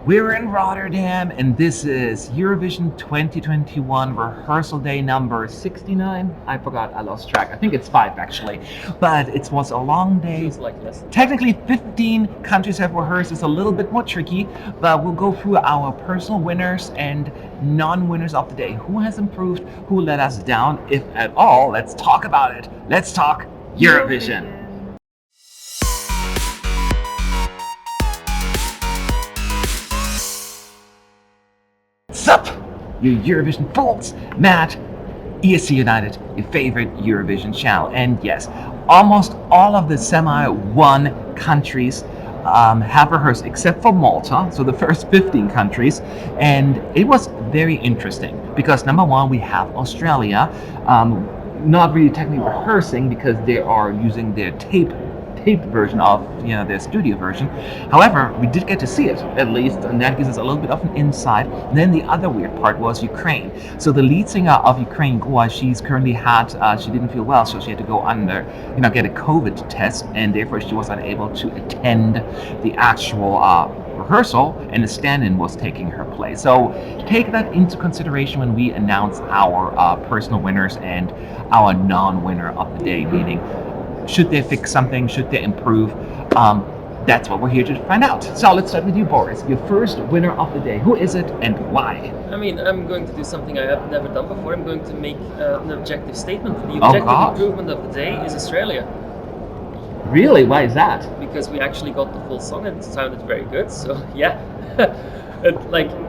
We're in Rotterdam, and this is Eurovision 2021 rehearsal day number 69. I forgot, I lost track. I think it's 5 actually. But it was a long day. Feels like less. Technically 15 countries have rehearsed. It's a little bit more tricky, but we'll go through our personal winners and non-winners of the day. Who has improved? Who let us down? If at all, let's talk about it. Let's talk Eurovision. Sup, you Eurovision fools! Matt, ESC United, your favorite Eurovision channel. And yes, almost all of the semi-1 countries have rehearsed except for Malta, so the first 15 countries. And it was very interesting because number one, we have Australia, not really technically rehearsing because they are using their taped version of their studio version. However, we did get to see it at least, and that gives us a little bit of an insight. And then the other weird part was Ukraine. So the lead singer of Ukraine, Goa, she's currently she didn't feel well, so she had to go get a COVID test, and therefore she was unable to attend the actual rehearsal, and the stand-in was taking her place. So take that into consideration when we announce our personal winners and our non-winner of the day, meaning should they fix something? Should they improve? That's what we're here to find out. So let's start with you, Boris. Your first winner of the day. Who is it and why? I mean, I'm going to do something I have never done before. I'm going to make an objective statement. The objective improvement of the day is Australia. Really? Why is that? Because we actually got the full song and it sounded very good. So yeah.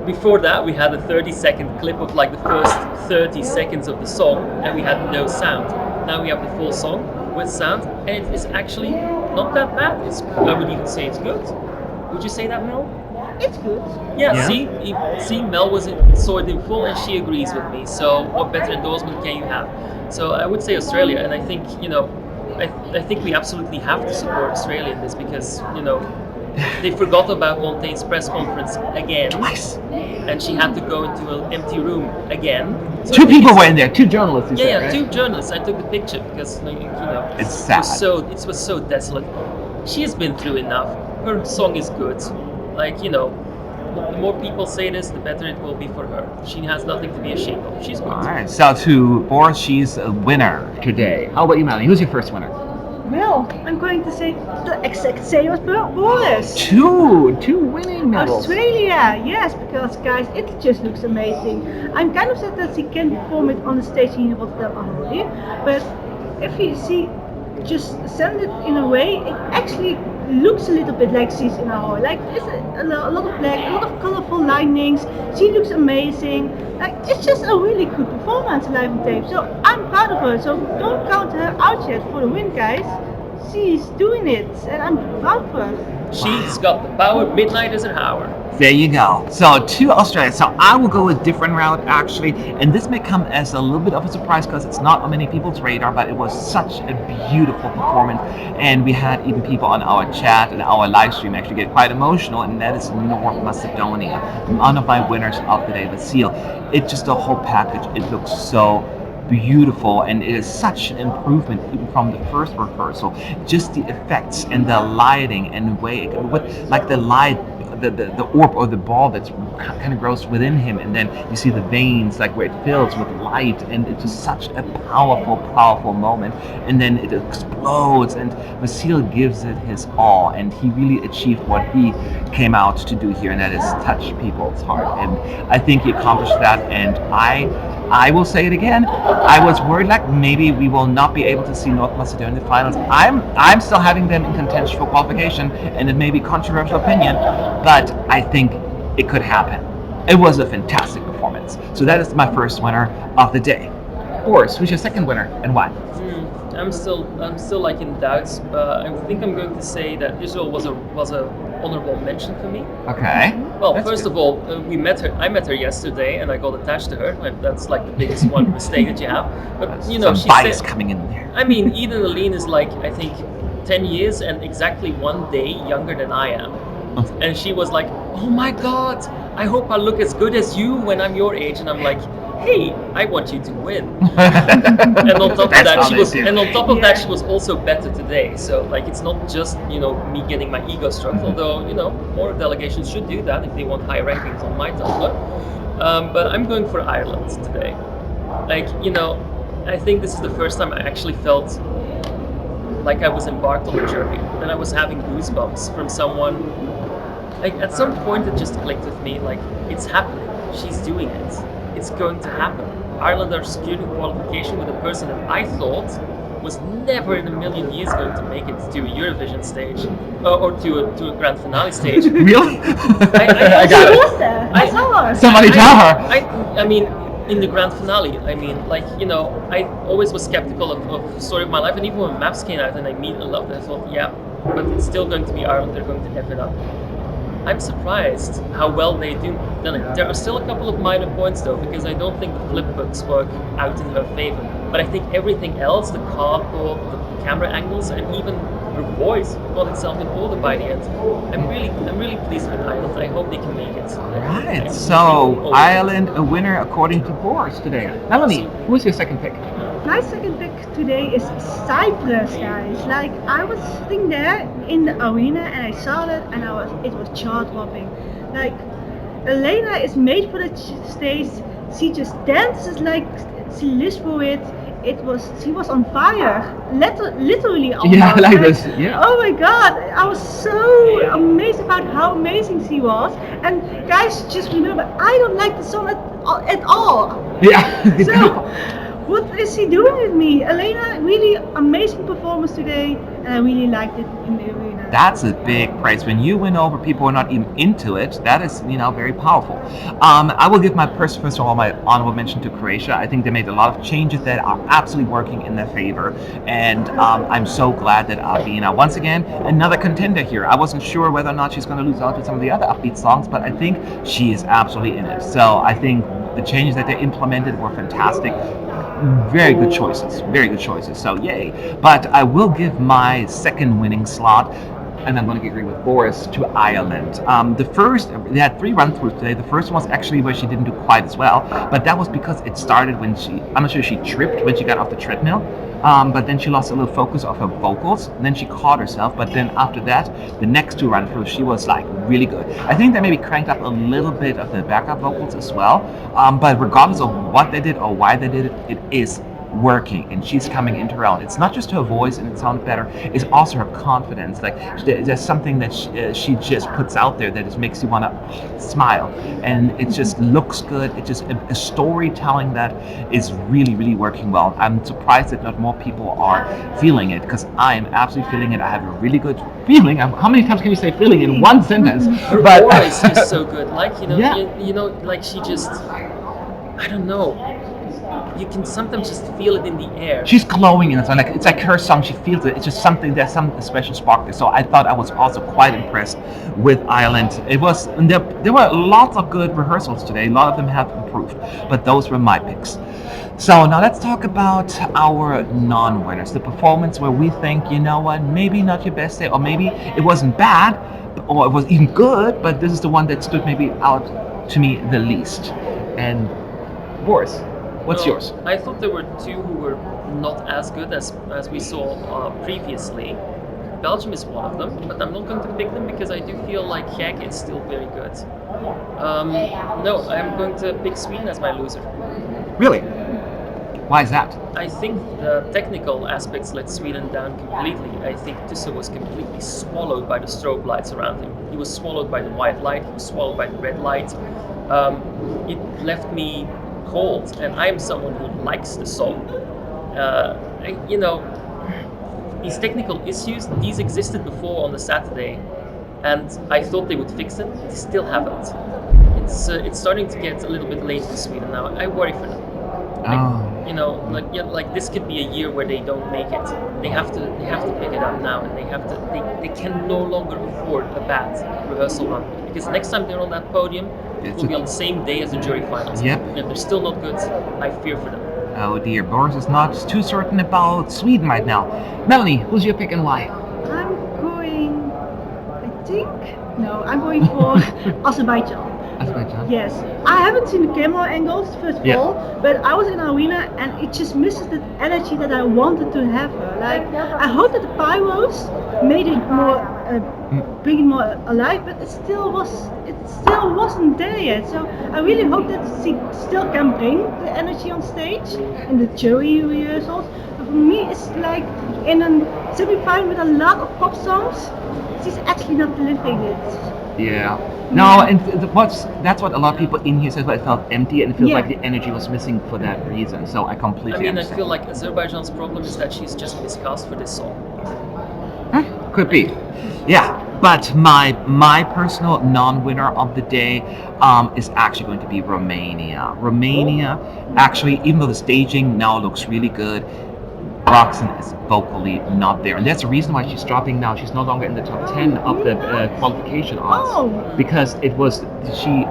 Before that, we had a 30-second clip of the first 30 seconds of the song, and we had no sound. Now we have the full song with sound, and it's actually not that bad. I would even say it's good. Would you say that, Mel? It's good. Yeah. See, Mel saw it in full, and she agrees with me. So what better endorsement can you have? So I would say Australia, and I think I think we absolutely have to support Australia in this because they forgot about Montaigne's press conference again. Twice. And she had to go into an empty room again. So two people were in there, 2 journalists. Right? 2 journalists. I took the picture because it's sad. It was so desolate. She has been through enough. Her song is good. The more people say this, the better it will be for her. She has nothing to be ashamed of. She's good. All right. So to Boris, she's a winner today. How about you, Melanie? Who's your first winner? Well, I'm going to say the exact same as Boris. 2 winning medals. Australia, yes, because guys, it just looks amazing. I'm kind of sad that she can't perform it on the stage in Rotterdam already, but if you see, just send it in a way, it actually looks a little bit like she's in a hall. It's a lot of black, a lot of colorful linings. She looks amazing. It's just a really good performance live on tape. So I'm proud of her. So don't count her out yet for the win, guys. She's doing it, and I'm proud for her. She's got the power. Midnight is her hour. There you go. So to Australia. So I will go a different route actually, and this may come as a little bit of a surprise because it's not on many people's radar, but it was such a beautiful performance, and we had even people on our chat and our live stream actually get quite emotional, and that is North Macedonia, one of my winners of the day, Vasil. It's just a whole package. It looks so beautiful, and it is such an improvement even from the first rehearsal. Just the effects and the lighting and the way with the light, the orb or the ball that's kind of grows within him, and then you see the veins where it fills with light, and it's just such a powerful moment, and then it explodes, and Vasil gives it his all, and he really achieved what he came out to do here, and that is touch people's heart, and I think he accomplished that. And I will say it again, I was worried maybe we will not be able to see North Macedonia in the finals. I'm still having them in contention for qualification, and it may be controversial opinion, but I think it could happen. It was a fantastic performance. So that is my first winner of the day. Boris, who's your second winner and why? I'm still in doubts, but I think I'm going to say that Israel was a honorable mention for me. Okay. Well, first of all, I met her yesterday, and I got attached to her. That's the biggest one mistake that you have. But some bias coming in there. I mean, Eden Alene is I think 10 years and exactly 1 day younger than I am. And she was like, "Oh my God, I hope I look as good as you when I'm your age." And I'm like, hey, I want you to win. And on top of That's that, how she they was, do. and on top of that, she was also better today. So like, it's not just me getting my ego stroked. Although more delegations should do that if they want high rankings on my tableau. But I'm going for Ireland today. Like I think this is the first time I actually felt like I was embarked on a journey. That I was having goosebumps from someone. Like at some point, it just clicked with me. Like it's happening. She's doing it. It's going to happen. Ireland are securing qualification with a person that I thought was never in a million years going to make it to a Eurovision stage or to a grand finale stage. Really? I She got it. was there. I saw her. Somebody tell her. I mean, in the grand finale, I always was skeptical of the story of my life, and even when Maps came out and I immediately loved it, I thought, yeah, but it's still going to be Ireland, they're going to F it up. I'm surprised how well they done it. There are still a couple of minor points though, because I don't think the flip books work out in her favor. But I think everything else, the cardboard, the camera angles, and even her voice got itself in order by the end. I'm really pleased with Ireland. I hope they can make it. Right. So Ireland a winner according to Boris today. Melanie, who's your second pick? My second pick today is Cyprus, guys. Like I was sitting there in the arena and I saw that, and it was jaw-dropping. Like Elena is made for the stage. She just dances like she lives for it. She was on fire, literally almost. Yeah, like this. Yeah. Oh my god, I was so amazed about how amazing she was. And guys, just remember, I don't like the song at all. Yeah. So, what is she doing with me? Elena, really amazing performance today, and I really liked it in the arena. That's a big praise. When you win over people who are not even into it, that is, very powerful. I will give first of all, my honorable mention to Croatia. I think they made a lot of changes that are absolutely working in their favor. And I'm so glad that Albina, once again, another contender here. I wasn't sure whether or not she's going to lose out to some of the other upbeat songs, but I think she is absolutely in it. So I think the changes that they implemented were fantastic. Very good choices. So yay. But I will give my second winning slot, and I'm going to agree with Boris, to Ireland. They had 3 run-throughs today. The first one was actually where she didn't do quite as well, but that was because it started when I'm not sure she tripped when she got off the treadmill, but then she lost a little focus of her vocals, and then she caught herself, but then after that, the next 2 run-throughs, she was like really good. I think they maybe cranked up a little bit of the backup vocals as well, but regardless of what they did or why they did it, it is working, and she's coming into her own. It's not just her voice and it sounds better, it's also her confidence. Like there's something that she just puts out there that just makes you want to smile, and it just looks good. It's just a storytelling that is really working well. I'm surprised that not more people are feeling it, because I am absolutely feeling it. I have a really good feeling. How many times can you say feeling in one sentence? Her voice is so good. Like like she just, I don't know. You can sometimes just feel it in the air. She's glowing in it. It's like her song. She feels it. It's just something. There's some special spark there. So I thought I was also quite impressed with Ireland. And there were lots of good rehearsals today. A lot of them have improved, but those were my picks. So now let's talk about our non-winners. The performance where we think, maybe not your best day, or maybe it wasn't bad, or it was even good, but this is the one that stood maybe out to me the least. And Boris, what's yours? I thought there were 2 who were not as good as we saw previously. Belgium is one of them, but I'm not going to pick them because I do feel like Gek is still very good. No, I'm going to pick Sweden as my loser. Really? Why is that? I think the technical aspects let Sweden down completely. I think Tusse was completely swallowed by the strobe lights around him. He was swallowed by the white light, he was swallowed by the red light. It left me cold, and I am someone who likes the song. These technical issues, these existed before on the Saturday, and I thought they would fix it. They still haven't. It's starting to get a little bit late for Sweden now. I worry for them. Like this could be a year where they don't make it. They have to pick it up now, and they can no longer afford a bad rehearsal run, because next time they're on that podium, it will be on the same day as the jury finals. Yep. And if they're still not good, I fear for them. Oh dear, Boris is not too certain about Sweden right now. Melanie, who's your pick and why? I'm going for Azerbaijan. Azerbaijan? Yes, I haven't seen the camera angles first of Yeah. all, but I was in arena and it just misses the energy that I wanted to have her. Like I hope that the pyros made it more, bring it more alive, but it still wasn't there yet. So I really hope that she still can bring the energy on stage in the jury rehearsals. But for me, it's like in a semi-final with a lot of pop songs, she's actually not delivering it. Yeah. No, and that's what a lot of people in here said. But it felt empty and it feels Yeah. like the energy was missing for that reason. So I completely I mean, I understand. feel like Azerbaijan's problem is that she's just miscast for this song. Could be. Yeah. But my personal non-winner of the day is actually going to be Romania. Romania, actually, even though the staging now looks really good, Roxen is vocally not there, and that's the reason why she's dropping now. She's no longer in the top 10 of the qualification odds because it was she.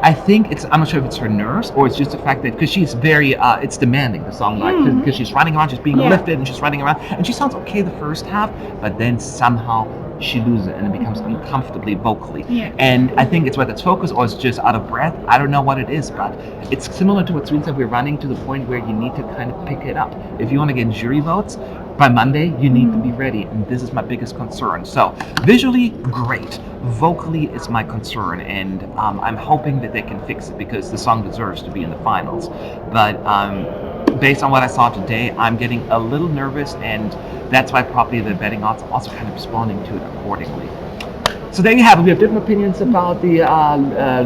I think I'm not sure if it's her nerves or it's just the fact that because she's very it's demanding the song like because she's running around, she's being lifted and she's running around and she sounds okay the first half, but then somehow she loses it and it becomes uncomfortably vocally. Yeah. And I think it's whether it's focus or it's just out of breath. I don't know what it is, but it's similar to what Sweden said. We're running to the point where you need to kind of pick it up. If you want to get jury votes by Monday, you need to be ready, and this is my biggest concern. So visually, great. Vocally, it's my concern, and I'm hoping that they can fix it because the song deserves to be in the finals. But based on what I saw today, I'm getting a little nervous, and that's why probably the betting odds are also kind of responding to it accordingly. So there you have it. We have different opinions about the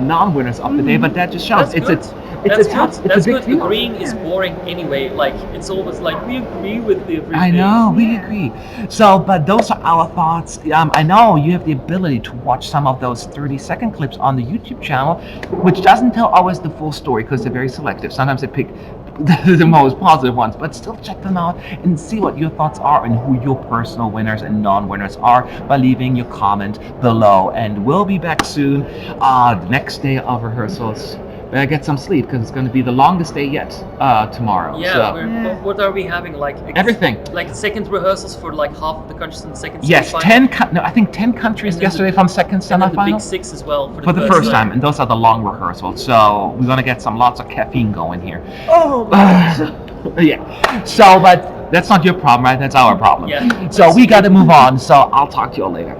non-winners of the day, but that just shows it's a big deal. Agreeing is boring anyway. Like it's always like we agree with everything. I know, we agree. So, but those are our thoughts. I know you have the ability to watch some of those 30-second clips on the YouTube channel, which doesn't tell always the full story because they're very selective. Sometimes they pick the most positive ones, but still check them out and see what your thoughts are and who your personal winners and non-winners are by leaving your comment below. And we'll be back soon, the next day of rehearsals. Better get some sleep because it's going to be the longest day yet tomorrow. Yeah, So. what are we having? Like Everything. Like second rehearsals for like half of the countries in the second Yes, semifinal? I think 10 countries And then yesterday from second And then the big semifinal. six as well For the first time, and those are the long rehearsals. So we're gonna get lots of caffeine going here. Oh, Yeah. So, but that's not your problem, right? That's our problem. Yeah. So we got to move on. So I'll talk to you all later.